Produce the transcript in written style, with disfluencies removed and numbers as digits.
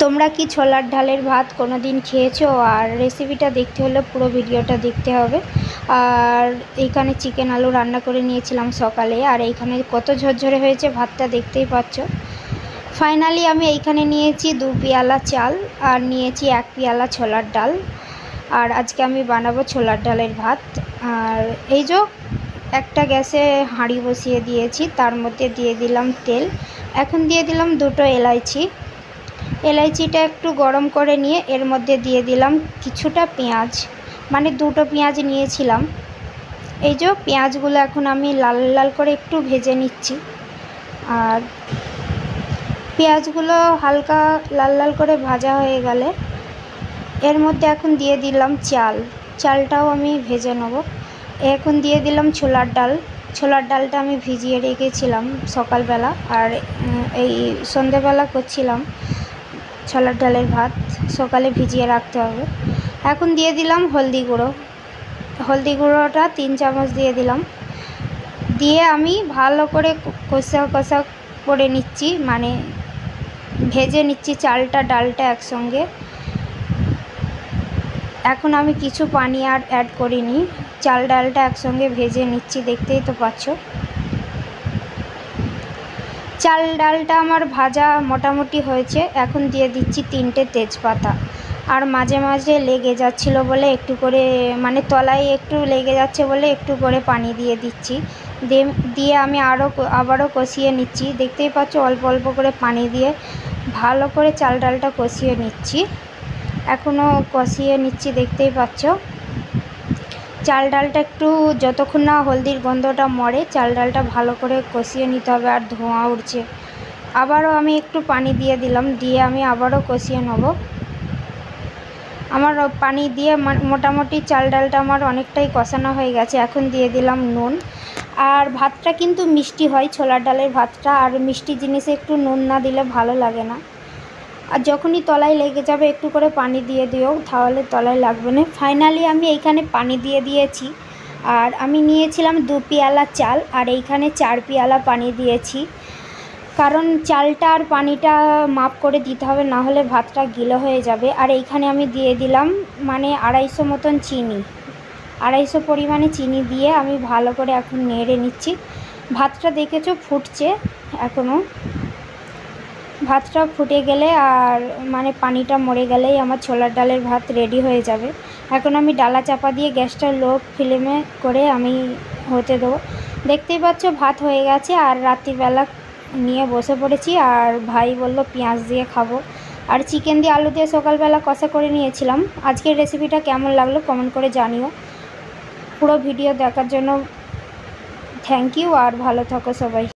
তোমরা কি ছোলার ডালের ভাত কোনো দিন খেয়েছো? আর রেসিপিটা দেখতে হলে পুরো ভিডিওটা দেখতে হবে। আর এইখানে চিকেন আলু রান্না করে নিয়েছিলাম সকালে, আর এইখানে কত ঝরঝরে হয়েছে ভাতটা দেখতেই পাচ্ছ। ফাইনালি আমি এইখানে নিয়েছি 2 পেয়ালা চাল আর নিয়েছি 1 পেয়ালা ছোলার ডাল। আর আজকে আমি বানাবো ছোলার ডালের ভাত। আর এই যে একটা গ্যাসে হাঁড়ি বসিয়ে দিয়েছি, তার মধ্যে দিয়ে দিলাম তেল। এখন দিয়ে দিলাম 2টো এলাইচি। এলাইচিটা একটু গরম করে নিয়ে এর মধ্যে দিয়ে দিলাম কিছুটা পেঁয়াজ, মানে 2টো পেঁয়াজ নিয়েছিলাম। এই যে পেঁয়াজগুলো এখন আমি লাল লাল করে একটু ভেজে নিচ্ছি। আর পেঁয়াজগুলো হালকা লাল লাল করে ভাজা হয়ে গেলে এর মধ্যে এখন দিয়ে দিলাম চালটাও আমি ভেজে নেব। এখন দিয়ে দিলাম ছোলার ডালটা আমি ভিজিয়ে রেখেছিলাম সকালবেলা, আর এই সন্ধেবেলা করছিলাম ছোলার ডালের ভাত, সকালে ভিজিয়ে রাখতে হবে। এখন দিয়ে দিলাম হলদি গুঁড়োটা 3 চামচ দিয়ে দিলাম। দিয়ে আমি ভালো করে কষা করে নিচ্ছি, মানে ভেজে নিচ্ছি চালটা ডালটা একসঙ্গে। এখন আমি কিছু পানি আর অ্যাড করিনি, চাল ডালটা একসঙ্গে ভেজে নিচ্ছি, দেখতেই তো পাচ্ছ। চাল ডালটা আমার ভাজা মোটামুটি হয়েছে। এখন দিয়ে দিচ্ছি 3টে তেজপাতা। আর মাঝে মাঝে লেগে যাচ্ছিলো বলে একটু করে, মানে তলায় একটু লেগে যাচ্ছে বলে একটু করে পানি দিয়ে দিচ্ছি। দিয়ে আমি আবারও কষিয়ে নিচ্ছি, দেখতেই পাচ্ছ। অল্প অল্প করে পানি দিয়ে ভালো করে চাল ডালটা কষিয়ে নিচ্ছি। এখনও কষিয়ে নিচ্ছি, দেখতেই পাচ্ছ। চাল ডালটা একটু যতক্ষণ না হলদির গন্ধটা মরে, চাল ডালটা ভালো করে কষিয়ে নিতে হবে। আর ধোঁয়া উঠছে। আবারও আমি একটু পানি দিয়ে দিলাম, দিয়ে আমি আবারও কষিয়ে নেব। আমার পানি দিয়ে মোটামুটি চাল ডালটা আমার অনেকটাই কষানো হয়ে গেছে। এখন দিয়ে দিলাম নুন। আর ভাতটা কিন্তু মিষ্টি হয়, ছোলার ডালের ভাতটা, আর মিষ্টি জিনিসে একটু নুন না দিলে ভালো লাগে না। আর যখনই তলায় লেগে যাবে একটু করে পানি দিয়ে দিও, তাহলে তলায় লাগবে না। ফাইনালি আমি এইখানে পানি দিয়ে দিয়েছি। আর আমি নিয়েছিলাম 2 পেয়ালা চাল, আর এইখানে 4 পেয়ালা পানি দিয়েছি, কারণ চালটা আর পানিটা মাপ করে দিতে হবে, না হলে ভাতটা গিলো হয়ে যাবে। আর এইখানে আমি দিয়ে দিলাম মানে 250 মতন চিনি, 250 পরিমাণে চিনি দিয়ে আমি ভালো করে এখন নেড়ে নিচ্ছি। ভাতটা দেখেছো ফুটছে এখনও। ভাতটা ফুটে গেলে আর মানে পানিটা মরে গেলেই আমার ছোলার ডালের ভাত রেডি হয়ে যাবে। এখন আমি ডালা চাপা দিয়ে গ্যাসটা লো ফ্লেমে করে আমি হতে দেবো। দেখতেই পাচ্ছ ভাত হয়ে গেছে। আর রাত্রিবেলা নিয়ে বসে পড়েছি, আর ভাই বলল পেঁয়াজ দিয়ে খাবো। আর চিকেন দিয়ে আলু দিয়ে সকালবেলা কষা করে নিয়েছিলাম। আজকের রেসিপিটা কেমন লাগলো কমেন্ট করে জানিও। পুরো ভিডিও দেখার জন্য থ্যাংক ইউ, আর ভালো থাকো সবাই।